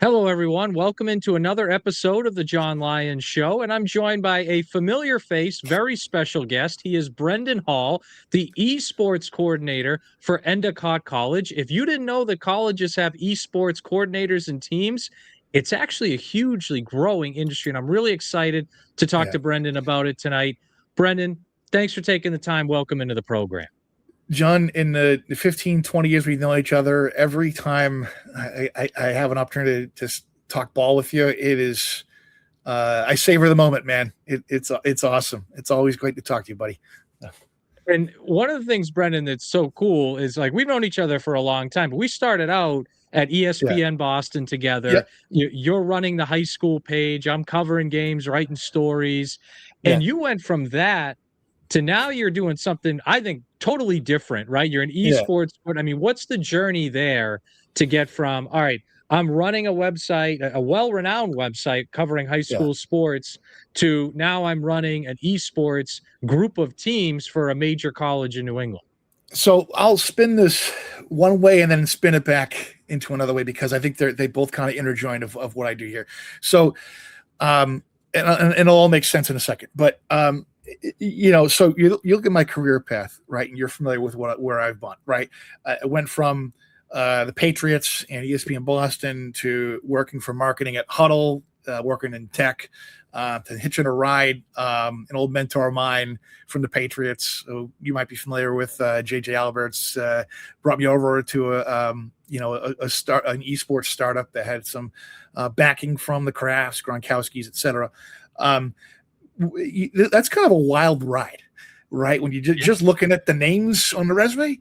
Hello, everyone. Welcome into another episode of the John Lyons Show. And I'm joined by a familiar face, very special guest. He is Brendan Hall, the esports coordinator for Endicott College. If you didn't know that colleges have esports coordinators and teams, it's actually a hugely growing industry. And I'm really excited to talk Yeah. to Brendan about it tonight. Brendan, thanks for taking the time. Welcome into the program. John, in the 15, 20 years we've known each other, every time I have an opportunity to just talk ball with you, it is, I savor the moment, man. It's awesome. It's always great to talk to you, buddy. And one of the things, Brendan, that's so cool is like we've known each other for a long time, but we started out at ESPN Boston together. Yeah. You're running the high school page. I'm covering games, writing stories. Yeah. And you went from that to now you're doing something, I think, totally different, right? You're an esports. I mean, what's the journey there to get from, all right, I'm running a website, a well-renowned website covering high school sports, to now I'm running an esports group of teams for a major college in New England? So I'll spin this one way and then spin it back into another way because I think they both kind of interjoined of what I do here. So, and it'll all make sense in a second. But so you look at my career path, right? And you're familiar with where I've gone, right? I went from the Patriots and ESPN Boston to working for marketing at Huddle, working in tech, to hitching a ride. An old mentor of mine from the Patriots, who you might be familiar with, JJ Alberts, brought me over to an esports startup that had some backing from the Crafts, Gronkowski's, etc. That's kind of a wild ride, right? When you just looking at the names on the resume.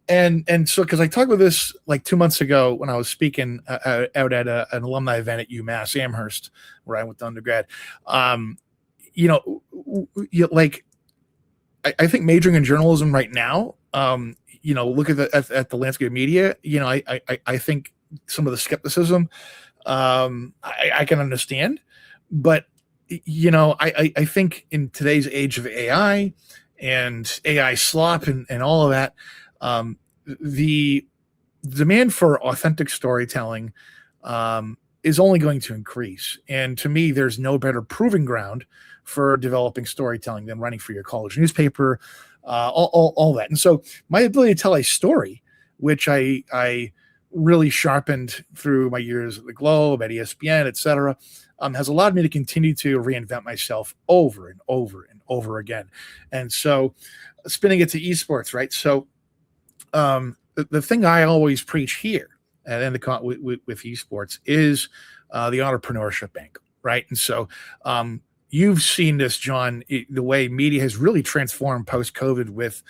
And so, because I talked about this like 2 months ago when I was speaking out at an alumni event at UMass Amherst, where I went to undergrad. I think majoring in journalism right now, look at the landscape of media. I think some of the skepticism I can understand, but I think in today's age of AI and AI slop and all of that. The demand for authentic storytelling is only going to increase. And to me, there's no better proving ground for developing storytelling than running for your college newspaper, all that. And so my ability to tell a story, which I really sharpened through my years at the Globe, at ESPN, et cetera, has allowed me to continue to reinvent myself over and over and over again. And so spinning it to esports, right? So the thing I always preach here at Endicott with esports is the entrepreneurship angle, right? And so you've seen this, John, the way media has really transformed post-COVID with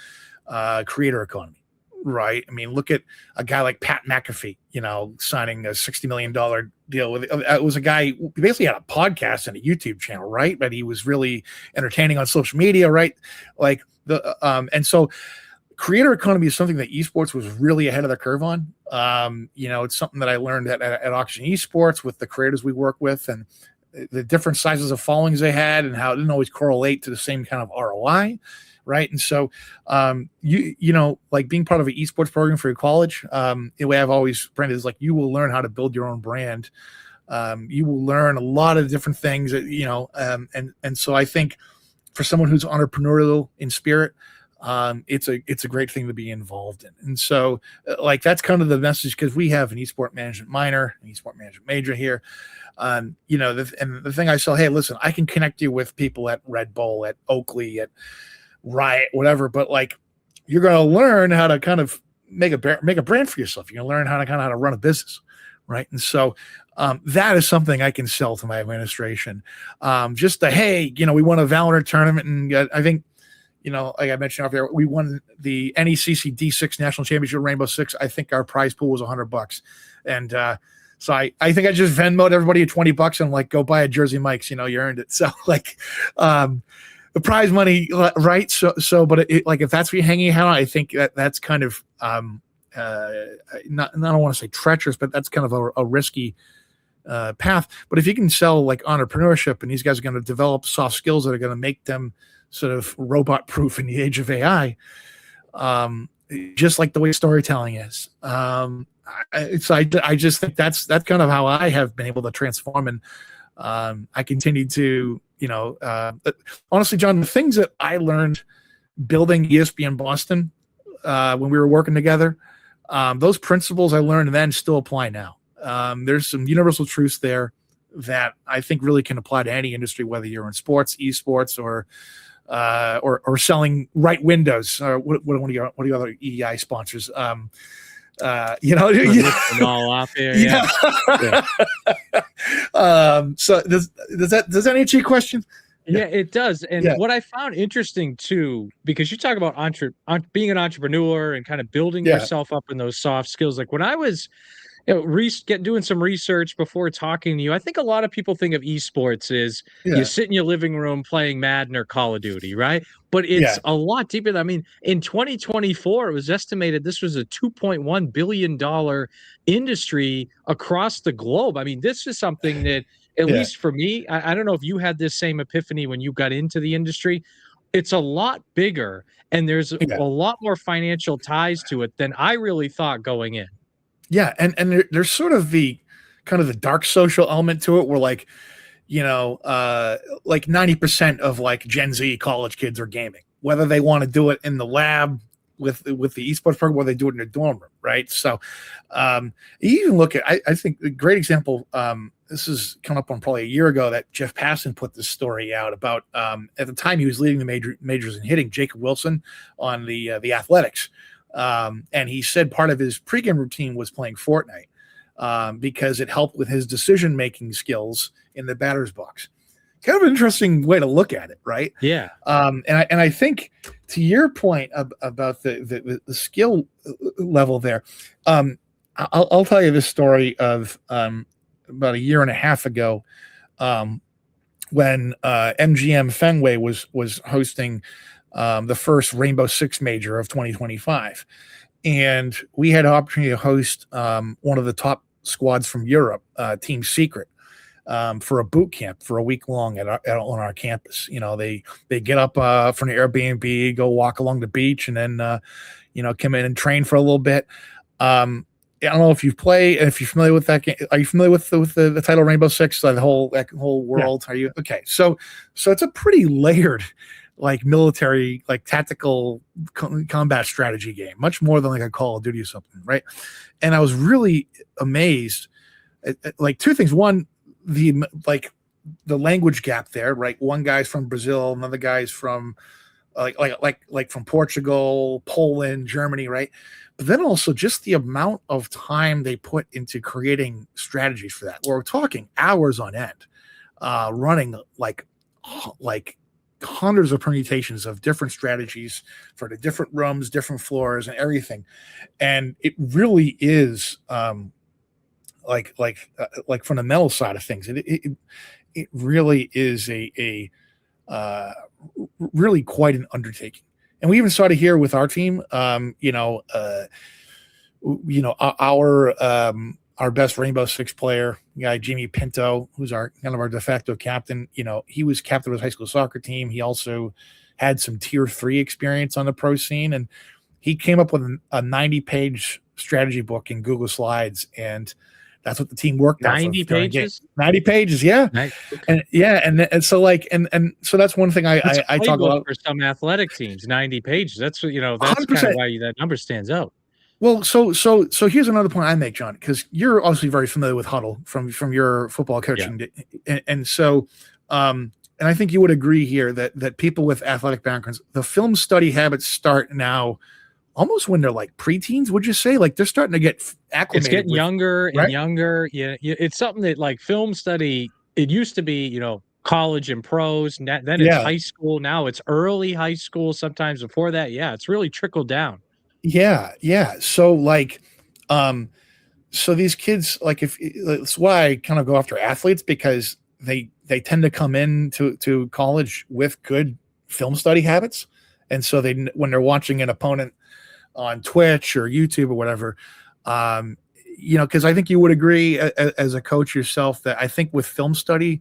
creator economy, right? I mean, look at a guy like Pat McAfee, signing a $60 million deal with it was a guy who basically had a podcast and a YouTube channel, right? But he was really entertaining on social media, right? Like and so creator economy is something that esports was really ahead of the curve on. It's something that I learned at Auction Esports with the creators we work with and the different sizes of followings they had and how it didn't always correlate to the same kind of ROI. Right. And so, like being part of an esports program for your college, the way I've always branded is like, you will learn how to build your own brand. You will learn a lot of different things, and so I think for someone who's entrepreneurial in spirit, it's a great thing to be involved in. And so like, that's kind of the message, because we have an esport management minor, an esport management major here. And the thing I say, hey, listen, I can connect you with people at Red Bull, at Oakley, at Riot, whatever, but like, you're going to learn how to kind of make a brand for yourself. You're going to learn how to run a business. Right. And so that is something I can sell to my administration. Just hey, we won a Valorant tournament, and I think, like I mentioned off there, we won the NECC D6 National Championship Rainbow Six. I think our prize pool was $100. And so I think I just Venmoed everybody $20 and like, go buy a Jersey Mike's, you earned it. So like the prize money, right? So but like, if that's what you're hanging out on, I think that's kind of I don't want to say treacherous, but that's kind of a risky path. But if you can sell like entrepreneurship, and these guys are going to develop soft skills that are going to make them sort of robot proof in the age of AI, just like the way storytelling is. I just think that's kind of how I have been able to transform, and I continue to, honestly, John, the things that I learned building ESPN Boston when we were working together, those principles I learned then still apply now. There's some universal truths there that I think really can apply to any industry, whether you're in sports, esports, or selling right windows. What are your other EI sponsors? All off here, yeah. So does that answer your question? Yeah, it does. And what I found interesting too, because you talk about being an entrepreneur and kind of building yourself up in those soft skills. Like when I was doing some research before talking to you, I think a lot of people think of esports as you sit in your living room playing Madden or Call of Duty, right? But it's a lot deeper than, I mean, in 2024, it was estimated this was a $2.1 billion industry across the globe. I mean, this is something that, at least for me, I don't know if you had this same epiphany when you got into the industry. It's a lot bigger, and there's a lot more financial ties to it than I really thought going in. Yeah, and there's sort of the kind of the dark social element to it, where like 90% of like Gen Z college kids are gaming, whether they want to do it in the lab with the esports program, or they do it in their dorm room, right? So you even look at, I think a great example. This is coming up on probably a year ago that Jeff Passan put this story out about. At the time, he was leading the majors in hitting, Jacob Wilson on the Athletics. And he said part of his pregame routine was playing Fortnite because it helped with his decision-making skills in the batter's box. Kind of an interesting way to look at it, right? Yeah. And I think to your point about the skill level there, I'll tell you this story of about a year and a half ago when MGM Fenway was hosting the first Rainbow Six major of 2025. And we had an opportunity to host one of the top squads from Europe, Team Secret, for a boot camp for a week long on our campus. They get up from the Airbnb, go walk along the beach, and then come in and train for a little bit. I don't know if you play, if you're familiar with that game. Are you familiar with the title Rainbow Six, that whole world? Yeah. Are you okay? So it's a pretty layered, like military, like tactical combat strategy game, much more than like a Call of Duty or something, right? And I was really amazed at like two things. One, the language gap there, right? One guy's from Brazil, another guy's from like from Portugal, Poland, Germany, right? But then also just the amount of time they put into creating strategies for that. We're talking hours on end, running like hundreds of permutations of different strategies for the different rooms, different floors, and everything. And it really is like from the mental side of things. It really is a really quite an undertaking. And we even saw it here with our team. Our best Rainbow Six player, guy Jimmy Pinto, who's our kind of our de facto captain. He was captain of his high school soccer team. He also had some tier 3 experience on the pro scene, and he came up with a 90-page strategy book in Google Slides, and that's what the team worked on. 90 pages? 90 pages, yeah. Nice. Okay. And so that's one thing I talk about for some athletic teams. 90 pages. That's kind of why that number stands out. Well, so here's another point I make, John, because you're obviously very familiar with Huddle from your football coaching, and I think you would agree here that people with athletic backgrounds, the film study habits start now. Almost when they're like preteens, would you say? Like they're starting to get acclimated. It's getting younger and younger. Yeah, it's something that like film study. It used to be, college and pros. Then it's high school. Now it's early high school. Sometimes before that, it's really trickled down. Yeah. So so these kids, like that's why I kind of go after athletes, because they tend to come into college with good film study habits, and so when they're watching an opponent on Twitch or YouTube or whatever, because I think you would agree as a coach yourself that I think with film study,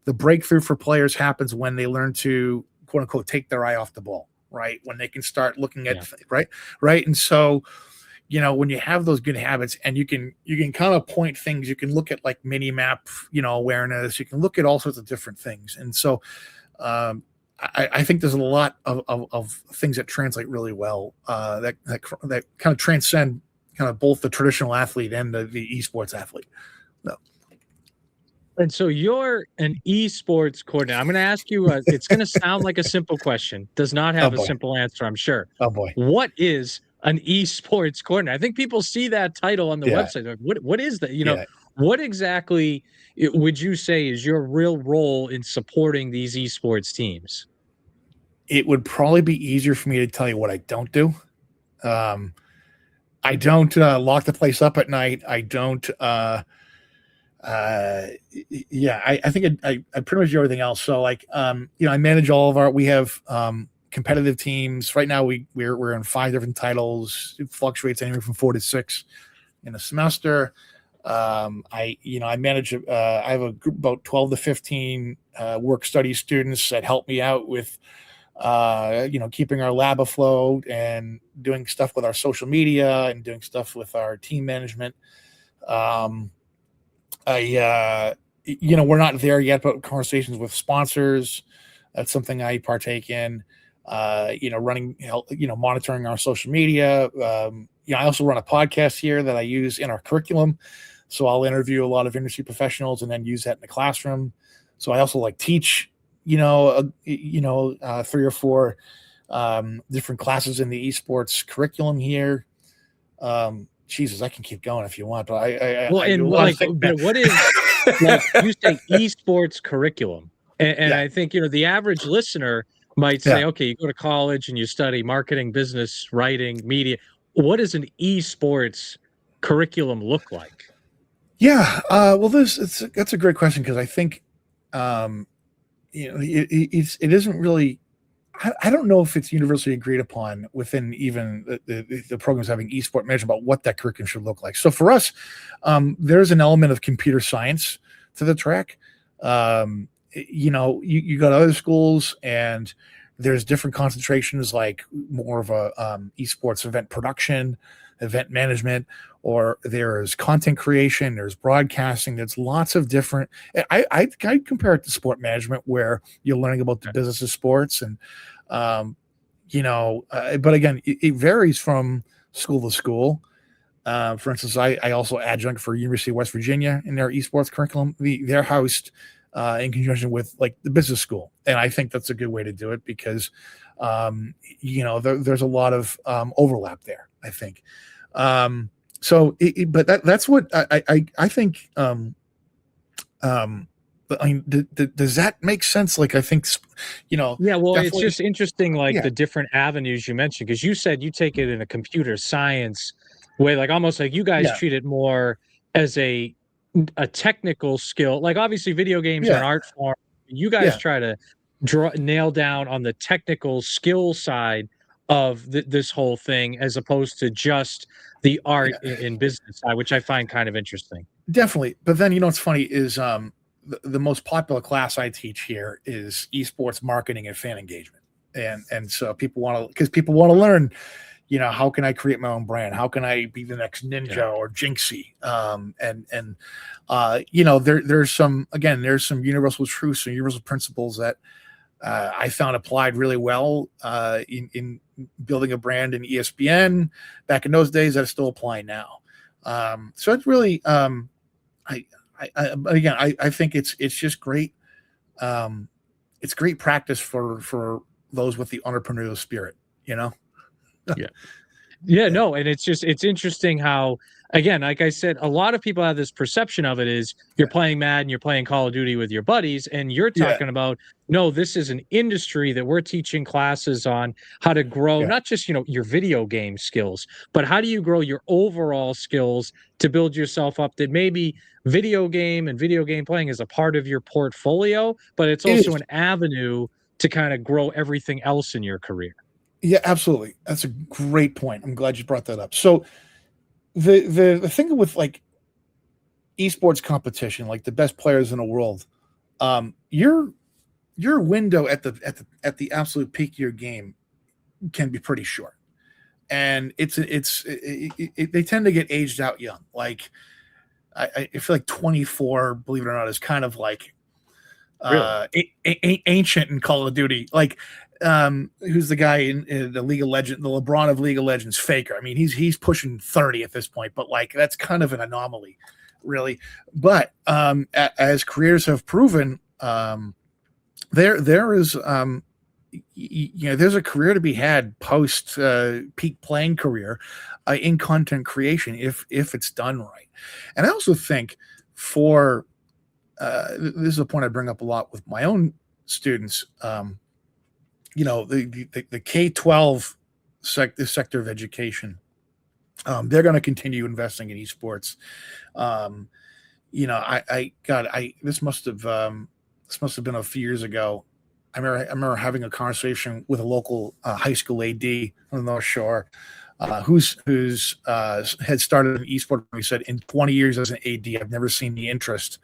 the breakthrough for players happens when they learn to quote unquote take their eye off the ball, right? When they can start looking at Yeah. right. And so, when you have those good habits and you can kind of point things, you can look at like mini map, awareness, you can look at all sorts of different things. And so, um, I think there's a lot of things that translate really well, that kind of transcend kind of both the traditional athlete and the esports athlete. No. And so you're an esports coordinator. I'm going to ask you, it's going to sound like a simple question, does not Oh have a boy. simple answer, I'm sure. Oh boy. What is an esports coordinator? I think people see that title on the Yeah. website. Like, what is that? Yeah. What exactly would you say is your real role in supporting these esports teams? It would probably be easier for me to tell you what I don't do. Um, I don't lock the place up at night. I don't. Uh, yeah, I think I pretty much do everything else. So like, I manage all of we have competitive teams right now. We're in 5 different titles. It fluctuates anywhere from 4 to 6 in a semester. I manage. I have a group about 12 to 15 work study students that help me out with keeping our lab afloat and doing stuff with our social media and doing stuff with our team management. Um, we're not there yet, but conversations with sponsors, that's something I partake in. Running, monitoring our social media. I also run a podcast here that I use in our curriculum. So I'll interview a lot of industry professionals and then use that in the classroom. So I also teach, 3 or 4 different classes in the esports curriculum here. Jesus, I can keep going if you want, but I do a lot of things. But what is like you say esports curriculum, and Yeah, I think the average listener might yeah, say, okay, you go to college and you study marketing, business, writing, media. What does an esports curriculum look like? yeah. Well, that's a great question because I think, um, it isn't really. I don't know if it's universally agreed upon within even the programs having esport management about what that curriculum should look like. So for us, there's an element of computer science to the track. You go to other schools and there's different concentrations, like more of a esports event production, event management, or there's content creation, there's broadcasting, there's lots of different. I compare it to sport management, where you're learning about the business of sports, and but again, it varies from school to school. For instance, I also adjunct for University of West Virginia in their esports curriculum. They're housed in conjunction with the business school, and I think that's a good way to do it because there's a lot of overlap there, I think. But that's what I think. I mean, does that make sense? I think, Yeah, well, it's definitely. just interesting, like Yeah, the different avenues you mentioned, because you said you take it in a computer science way, like almost like you guys yeah, treat it more as a technical skill. Like obviously video games are yeah, an art form. You guys yeah, try to nail down on the technical skill side of this whole thing as opposed to just the art yeah. in business side, which I find kind of interesting. Definitely. But then what's funny is the most popular class I teach here is esports marketing and fan engagement. And so people want to learn, how can I create my own brand? How can I be the next Yeah. Ninja or Jinxie? There's some universal truths and universal principles that I found applied really well in building a brand in ESPN back in those days that still apply now. So it's really, I think it's just great. Um, it's great practice for those with the entrepreneurial spirit. You know. Yeah. Yeah, Yeah. no, and it's interesting how, again, like I said, a lot of people have this perception of it is you're Yeah. playing Madden, you're playing Call of Duty with your buddies, and you're Yeah. talking about, no, this is an industry that we're teaching classes on how to grow, Yeah. not just, your video game skills, but how do you grow your overall skills to build yourself up, that maybe video game and video game playing is a part of your portfolio, but it's It also is. an avenue to kind of grow everything else in your career. Yeah, absolutely. That's a great point. I'm glad you brought that up. So the thing with esports competition, like the best players in the world, your window at the absolute peak of your game can be pretty short, and they tend to get aged out young. Like I feel like 24, believe it or not, is kind of like Really? ancient in Call of Duty. Like, who's the guy in the League of Legends, the LeBron of League of Legends, Faker? I mean, he's pushing 30 at this point, but like that's kind of an anomaly, really. But as careers have proven, there is there's a career to be had post peak playing career in content creation if it's done right. And I also think for this is a point I bring up a lot with my own students. The K-12 sector of education, they're going to continue investing in esports. This must have been a few years ago. I remember having a conversation with a local high school AD on the North Shore, who's had started an esport. He said, in 20 years as an AD, I've never seen the interest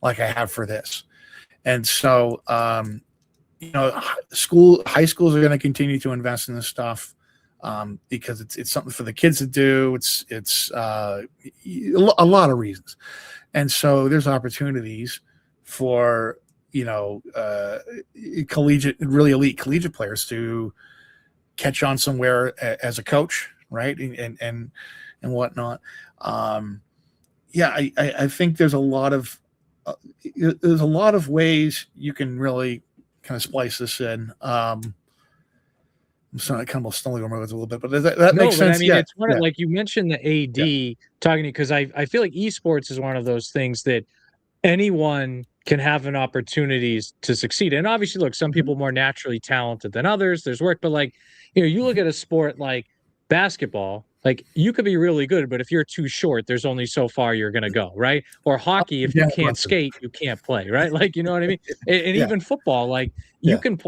like I have for this. And so, high schools are going to continue to invest in this stuff because it's something for the kids to do. It's a lot of reasons. And so there's opportunities for, collegiate, really elite collegiate players to catch on somewhere as a coach, right? And whatnot. I think there's a lot of ways you can really kind of splice this in. I'm sorry, I kind of stumbling over it a little bit, but that makes sense. I mean, it's one of, like you mentioned the AD talking to, because I feel like esports is one of those things that anyone can have an opportunities to succeed. And obviously, look, some people more naturally talented than others. There's work, but like, you look at a sport like basketball, like you could be really good, but if you're too short, there's only so far you're going to go, right? Or hockey, if you can't skate, you can't play, right? Like, you know what I mean? And even football, like you can,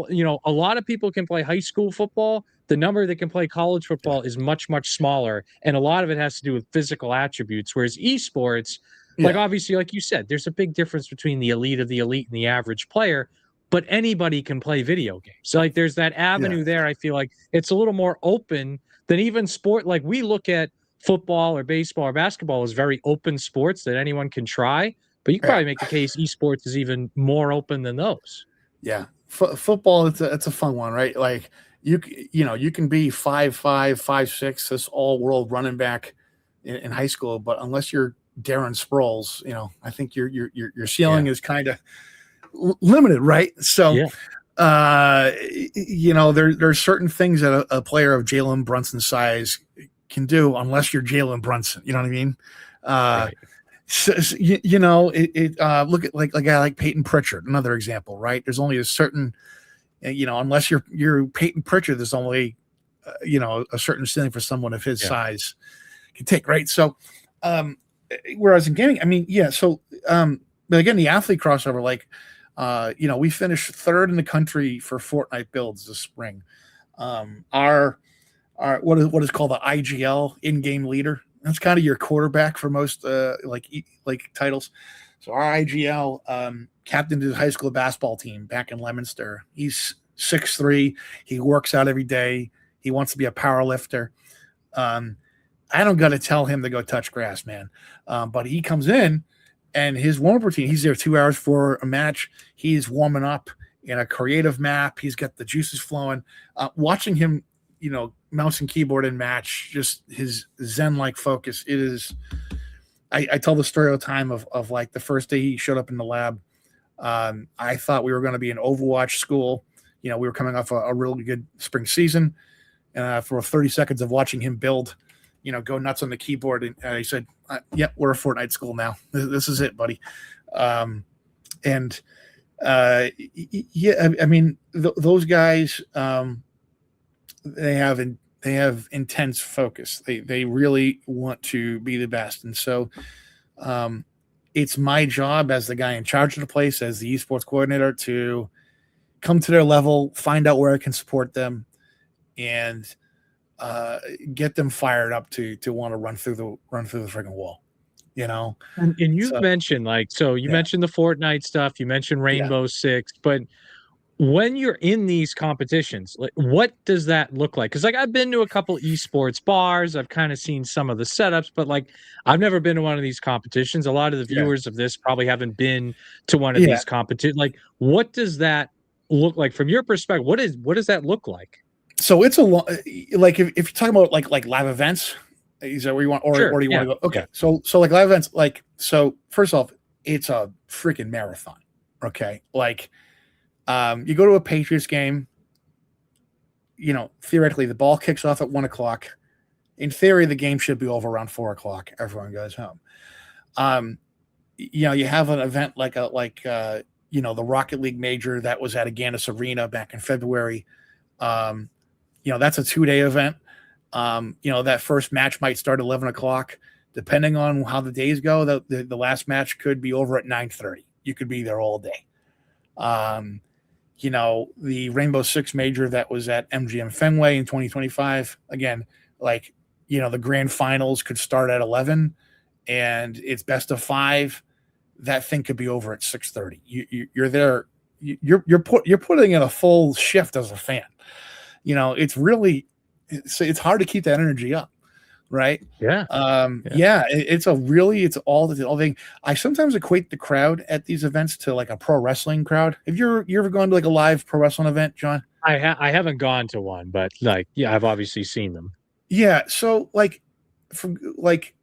a lot of people can play high school football. The number that can play college football is much, much smaller. And a lot of it has to do with physical attributes. Whereas esports, like obviously, like you said, there's a big difference between the elite of the elite and the average player, but anybody can play video games. So like there's that avenue there. I feel like it's a little more open than even sport. Like we look at football or baseball or basketball as very open sports that anyone can try, but you can probably make the case esports is even more open than those. Yeah. Football, it's a fun one, right? Like you can be 5'5", 5'6", this all world running back in high school, but unless you're Darren Sproles, I think your ceiling is kind of limited, right? So, there's certain things that a player of Jalen Brunson's size can do, unless you're Jalen Brunson. You know what I mean? Right. So, look at like a guy like Peyton Pritchard, another example, right? There's only a certain, unless you're Peyton Pritchard, there's only, a certain ceiling for someone of his size can take, right? So, whereas in gaming, I mean, but again, the athlete crossover, like, we finished third in the country for Fortnite builds this spring. Our what is called the IGL in-game leader. That's kind of your quarterback for most like titles. So our IGL captained his high school basketball team back in Leominster. He's 6'3". He works out every day. He wants to be a power lifter. I don't got to tell him to go touch grass, man. But he comes in and his warm-up routine, he's there 2 hours for a match. He's warming up in a creative map. He's got the juices flowing. Watching him, mouse and keyboard and match, just his Zen-like focus. It is, I tell the story all the time of like the first day he showed up in the lab. I thought we were going to be an Overwatch school. We were coming off a really good spring season. And for 30 seconds of watching him build, go nuts on the keyboard. And I said, yep, we're a Fortnite school now. This is it, buddy. I mean, those guys, they have intense focus. They really want to be the best. And so it's my job as the guy in charge of the place, as the esports coordinator, to come to their level, find out where I can support them, and get them fired up to want to run through the freaking wall, And you've mentioned mentioned the Fortnite stuff, you mentioned Rainbow Six, but when you're in these competitions, like what does that look like? Because like I've been to a couple esports bars, I've kind of seen some of the setups, but like I've never been to one of these competitions. A lot of the Yeah. viewers of this probably haven't been to one of Yeah. these competitions. Like, what does that look like from your perspective? What does that look like? So it's a lot. Like if you're talking about like live events, is that where you want, Sure. or do you Yeah. want to go? Yeah. Okay. So like live events, like so. First off, it's a freaking marathon. Okay. Like you go to a Patriots game. Theoretically, the ball kicks off at 1 o'clock. In theory, the game should be over around 4 o'clock. Everyone goes home. Um, you have an event like the Rocket League major that was at Agganis Arena back in February. Um, that's a 2-day event. That first match might start at 11 o'clock. Depending on how the days go, the last match could be over at 9:30. You could be there all day. Um, the Rainbow Six major that was at MGM Fenway in 2025. Again, like, the grand finals could start at 11 and it's best of 5. That thing could be over at 6:30. You're there. You're putting in a full shift as a fan. It's really, it's hard to keep that energy up. Right. Yeah. Yeah, it's all thing. I sometimes equate the crowd at these events to like a pro wrestling crowd. Have you ever gone to like a live pro wrestling event, John? I haven't gone to one, but like yeah, I've obviously seen them. Yeah. So like, from like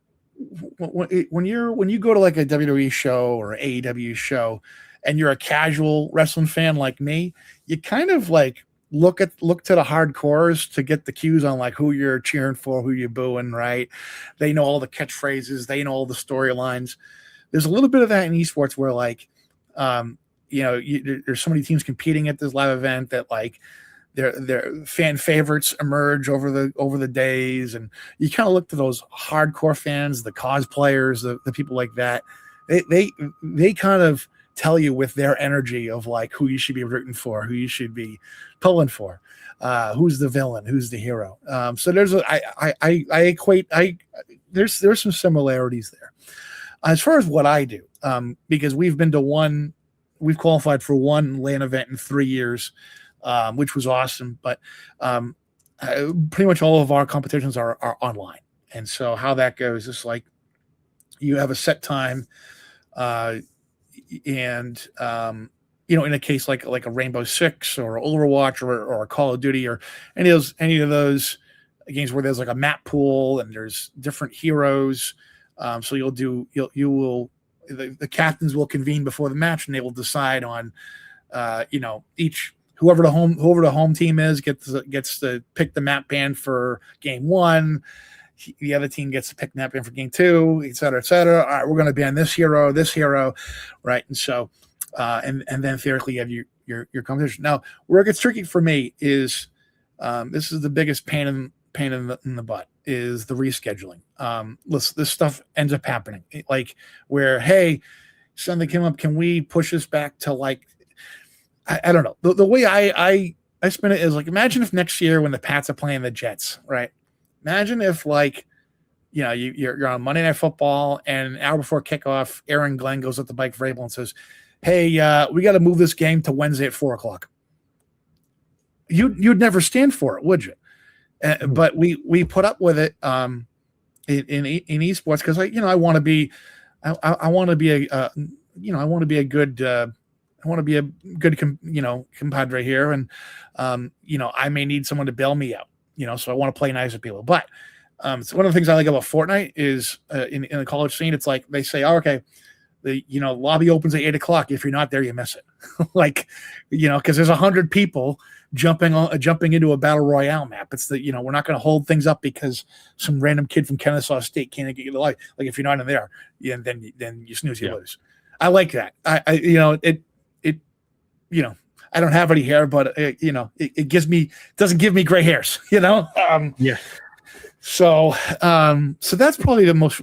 when you go to like a WWE show or AEW show, and you're a casual wrestling fan like me, you kind of like look to the hardcores to get the cues on like who you're cheering for, who you're booing, right? They know all the catchphrases, they know all the storylines. There's a little bit of that in esports where like there's so many teams competing at this live event that like their fan favorites emerge over the days, and you kind of look to those hardcore fans, the cosplayers, the people like that. They kind of tell you with their energy of like who you should be rooting for, who you should be pulling for, who's the villain, who's the hero. So I equate there's some similarities there. As far as what I do, because we've qualified for one LAN event in 3 years, which was awesome. But pretty much all of our competitions are online, and so how that goes is like you have a set time. And in a case like a Rainbow Six or Overwatch or a Call of Duty or any of those games where there's like a map pool and there's different heroes, so the captains will convene before the match and they will decide on each whoever the home team is gets to pick the map band for game 1. The other team gets to pick the map band for game 2, et cetera, et cetera. All right, we're going to ban this hero, right? And so, and then theoretically you have your competition. Now, where it gets tricky for me is, this is the biggest pain in the butt, is the rescheduling. This stuff ends up happening, like where, hey, something came up, can we push this back to like, I don't know. The way I spin it is like, imagine if next year when the Pats are playing the Jets, right? Imagine if like, you're on Monday Night Football and an hour before kickoff, Aaron Glenn goes up the bike for Abel and says, hey, we got to move this game to Wednesday at 4 o'clock. You'd never stand for it, would you? But we put up with it in esports because I want to be I want to be a good compadre here, and I may need someone to bail me out, so I want to play nice with people. But so one of the things I like about Fortnite is in the college scene, it's like they say, oh, okay, the lobby opens at 8 o'clock. If you're not there, you miss it. Like, because there's 100 people jumping into a battle royale map. It's we're not going to hold things up because some random kid from Kennesaw State can't get you the life. Like if you're not in there, then you snooze, you lose. I like that. I I don't have any hair, but it doesn't give me gray hairs, Yeah. So that's probably the most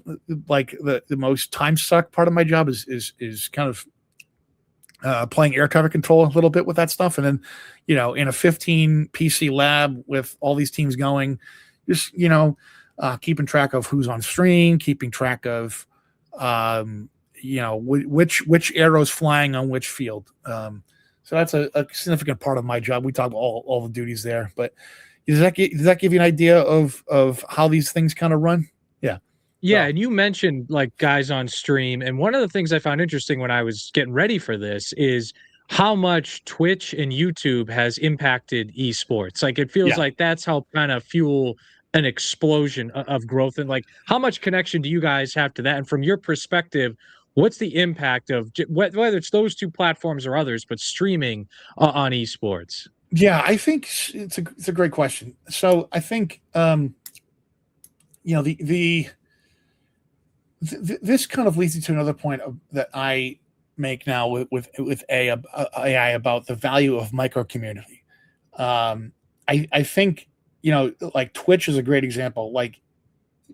like the most time suck part of my job is kind of playing air traffic control a little bit with that stuff. And then, in a 15 PC lab with all these teams going, just, keeping track of who's on stream, keeping track of, which arrows flying on which field. So So that's a significant part of my job. We talk about all the duties there, but does that give you an idea of how these things kind of run? Yeah. Yeah, So and you mentioned like guys on stream, and one of the things I found interesting when I was getting ready for this is how much Twitch and YouTube has impacted esports. Like it feels yeah. like that's helped kind of fuel an explosion of growth. And like, how much connection do you guys have to that? And from your perspective, what's the impact of whether it's those two platforms or others, but streaming on esports? Yeah, I think it's a great question. So I think you know this kind of leads me to another point that I make now with AI about the value of micro community. I think like Twitch is a great example. Like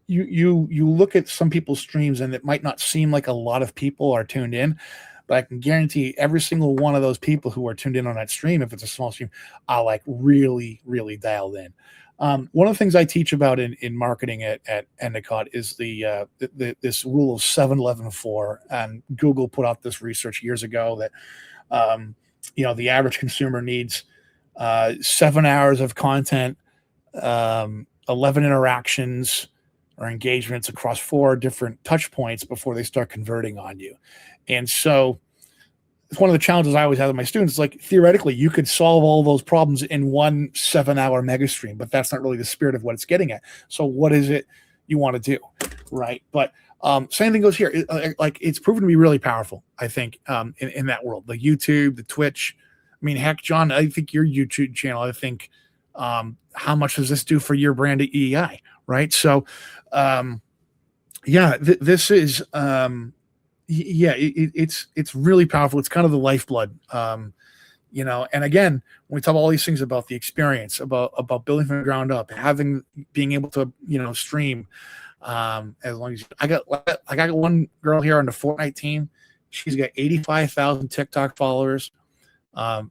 you look at some people's streams and it might not seem like a lot of people are tuned in, but I can guarantee every single one of those people who are tuned in on that stream, if it's a small stream, are like really, really dialed in. One of the things I teach about in marketing at Endicott is this rule of 7-11-4, and Google put out this research years ago that the average consumer needs 7 hours of content, 11 interactions or engagements across 4 different touch points before they start converting on you. And so it's one of the challenges I always have with my students. Like theoretically, you could solve all those problems in one 7-hour mega stream, but that's not really the spirit of what it's getting at. So what is it you want to do, right? But same thing goes here. Like it's proven to be really powerful, I think, in that world. The YouTube, the Twitch. I mean, heck, John, I think your YouTube channel. I think how much does this do for your brand at EEI, right? So, this is. It's really powerful. It's kind of the lifeblood, and again, when we talk about all these things about the experience, about building from the ground up, being able to stream, as long as I got one girl here on the Fortnite team. She's got 85,000 TikTok followers.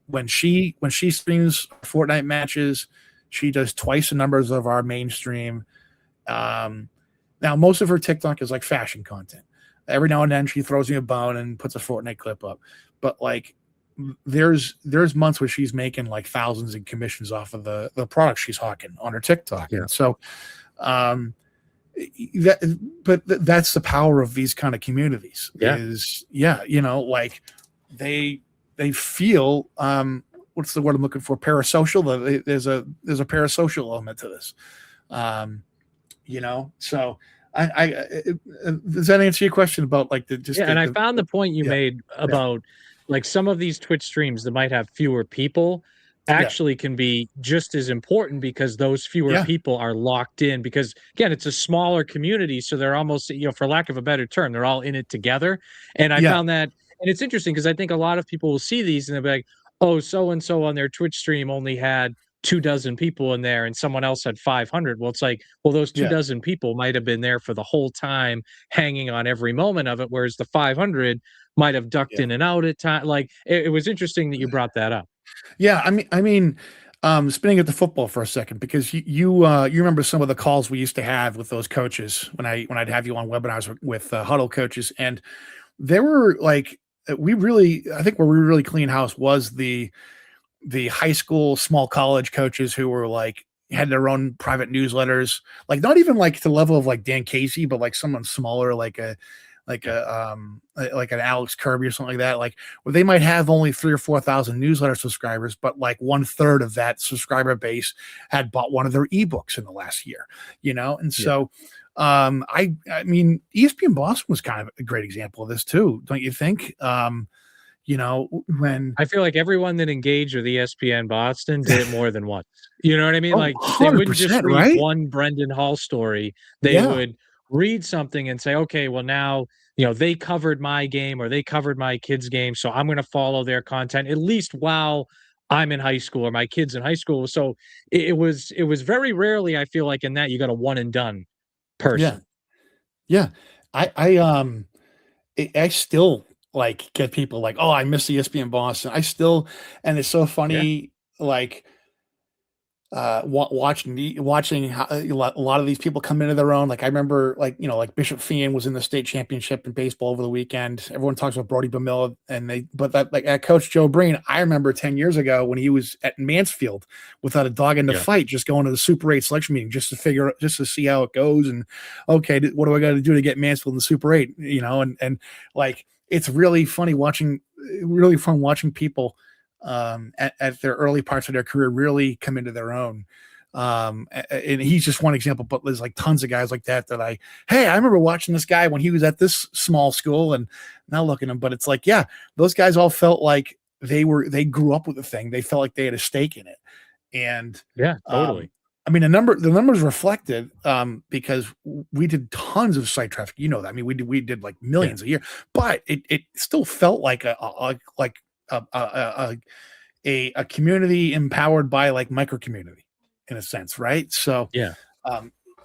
When she streams Fortnite matches, she does twice the numbers of our mainstream. Now most of her TikTok is like fashion content. Every now and then she throws me a bone and puts a Fortnite clip up. But like there's months where she's making like thousands in commissions off of the products she's hawking on her TikTok. Yeah. And so that's the power of these kind of communities. Yeah. Like they feel what's the word I'm looking for? Parasocial. There's a parasocial element to this. So does that answer your question about like I found the point you made about like some of these Twitch streams that might have fewer people actually can be just as important because those fewer people are locked in, because again, it's a smaller community. So they're almost, for lack of a better term, they're all in it together. And I found that, and it's interesting because I think a lot of people will see these and they'll be like, oh, so-and-so on their Twitch stream only had 24 people in there and someone else had 500. Well, it's like, well, those 24 people might have been there for the whole time, hanging on every moment of it, whereas the 500 might have ducked in and out at time. Like it was interesting that you brought that up. Yeah, spinning at the football for a second, because you remember some of the calls we used to have with those coaches when I'd have you on webinars with huddle coaches, and there were like I think where we really clean house was the high school, small college coaches who were like had their own private newsletters, like not even like to the level of like Dan Casey, but like someone smaller, like an Alex Kirby or something like that, like where they might have only 3,000 or 4,000 newsletter subscribers, but like 1/3 of that subscriber base had bought one of their ebooks in the last year, and so I mean ESPN Boston was kind of a great example of this too, don't you think? When I feel like everyone that engaged with ESPN Boston did it more than once. You know what I mean? Like they wouldn't just read right? one Brendan Hall story. They would read something and say, okay, well now, they covered my game or they covered my kid's game. So I'm going to follow their content at least while I'm in high school or my kid's in high school. So it was very rarely, I feel like in that you got a one and done person. Yeah. I still like get people like, oh, I miss ESPN Boston. And it's so funny. Like watching how, a lot of these people come into their own. Like I remember, like Bishop Feehan was in the state championship in baseball over the weekend. Everyone talks about Brody Bamilla, but that like at Coach Joe Breen, I remember 10 years ago when he was at Mansfield without a dog in the Yeah. fight, just going to the Super 8 selection meeting just to see how it goes, and okay, what do I got to do to get Mansfield in the Super 8? And like it's really fun watching people at their early parts of their career really come into their own. And he's just one example, but there's like tons of guys like that I remember watching this guy when he was at this small school, and now look at him. But it's like, yeah, those guys all felt like they grew up with the thing. They felt like they had a stake in it. And Yeah, totally. I mean, the numbers reflected, because we did tons of site traffic. You know that. I mean, we did like millions a year, but it still felt like a community empowered by like micro community in a sense, right? So Yeah.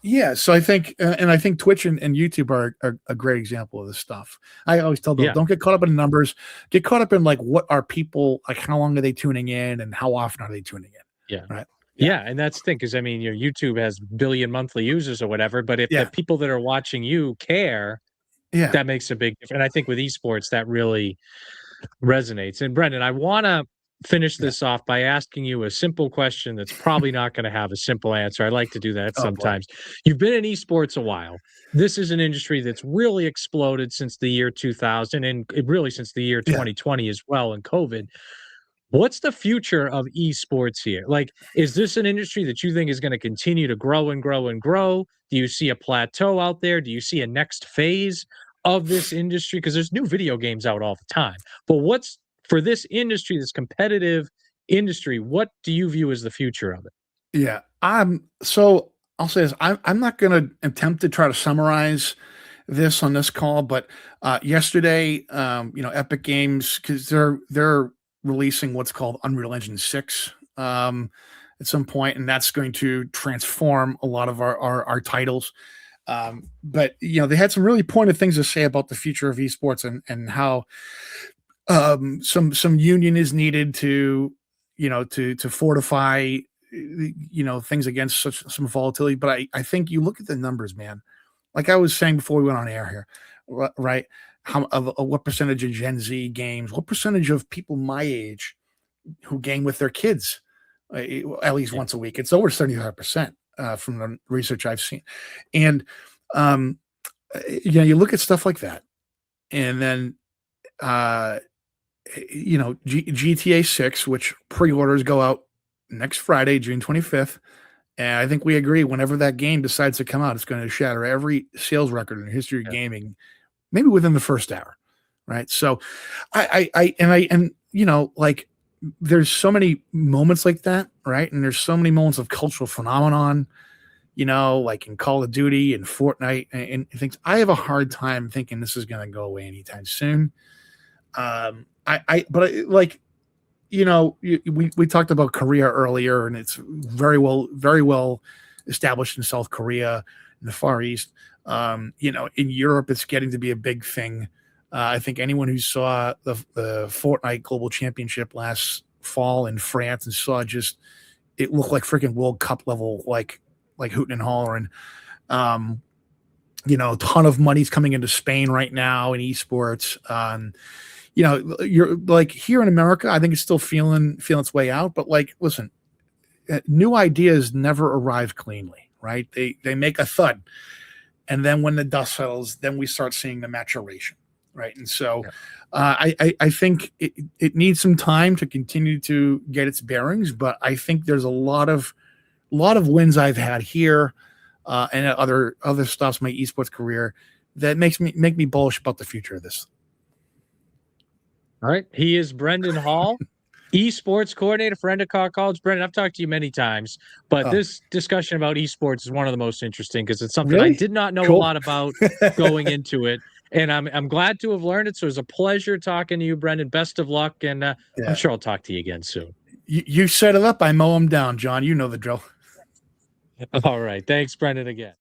yeah, so I think Twitch and YouTube are a great example of this stuff. I always tell them, Yeah. don't get caught up in numbers, get caught up in like what are people like, how long are they tuning in and how often are they tuning in, Yeah. right? Yeah, and that's the thing, because I mean, your YouTube has billion monthly users or whatever, but if the Yeah, people that are watching you care, yeah, that makes a big difference. And I think with esports, that really resonates. And Brendan, I want to finish yeah. this off by asking you a simple question that's probably not going to have a simple answer. I like to do that Oh boy, sometimes. You've been in esports a while. This is an industry that's really exploded since the year 2000, and really since the year yeah. 2020 as well, and COVID. What's the future of esports here? Like, is this an industry that you think is going to continue to grow and grow and grow? Do you see a plateau out there? Do you see a next phase of this industry? Because there's new video games out all the time. But what's for this industry, this competitive industry, what do you view as the future of it? Yeah. So I'll say this. I'm not going to attempt to try to summarize this on this call, but yesterday, Epic Games, because they're releasing what's called Unreal Engine 6 at some point, and that's going to transform a lot of our titles. But they had some really pointed things to say about the future of esports and how some union is needed to to fortify things against such some volatility. But I think you look at the numbers, man. Like I was saying before we went on air here, right? What percentage of Gen Z games? What percentage of people my age who game with their kids at least Yeah. once a week? It's over 75% from the research I've seen, and um, you look at stuff like that, and then GTA 6, which pre-orders go out next Friday, June 25th. And I think we agree whenever that game decides to come out, it's going to shatter every sales record in the history of Yeah. gaming, maybe within the first hour. Right. So like there's so many moments like that. Right. And there's so many moments of cultural phenomenon, like in Call of Duty and Fortnite and things. I have a hard time thinking this is going to go away anytime soon. We talked about Korea earlier, and it's very well established in South Korea, in the Far East. In Europe, it's getting to be a big thing. I think anyone who saw the Fortnite Global Championship last fall in France and saw it looked like freaking World Cup level, like hooting and hollering. A ton of money's coming into Spain right now in esports. You're like here in America, I think it's still feeling its way out. But like, listen, new ideas never arrive cleanly, right? They make a thud, and then when the dust settles, then we start seeing the maturation, right? And so, I think it needs some time to continue to get its bearings. But I think there's a lot of wins I've had here, and other stuffs, my esports career, that make me bullish about the future of this. All right. He is Brendan Hall, esports coordinator for Endicott College. Brendan, I've talked to you many times, but this discussion about esports is one of the most interesting because it's something I Really did not know a cool. lot about going into it. And I'm glad to have learned it. So it was a pleasure talking to you, Brendan. Best of luck. And I'm sure I'll talk to you again soon. You set it up, I mow them down, John. You know the drill. All right. Thanks, Brendan, again.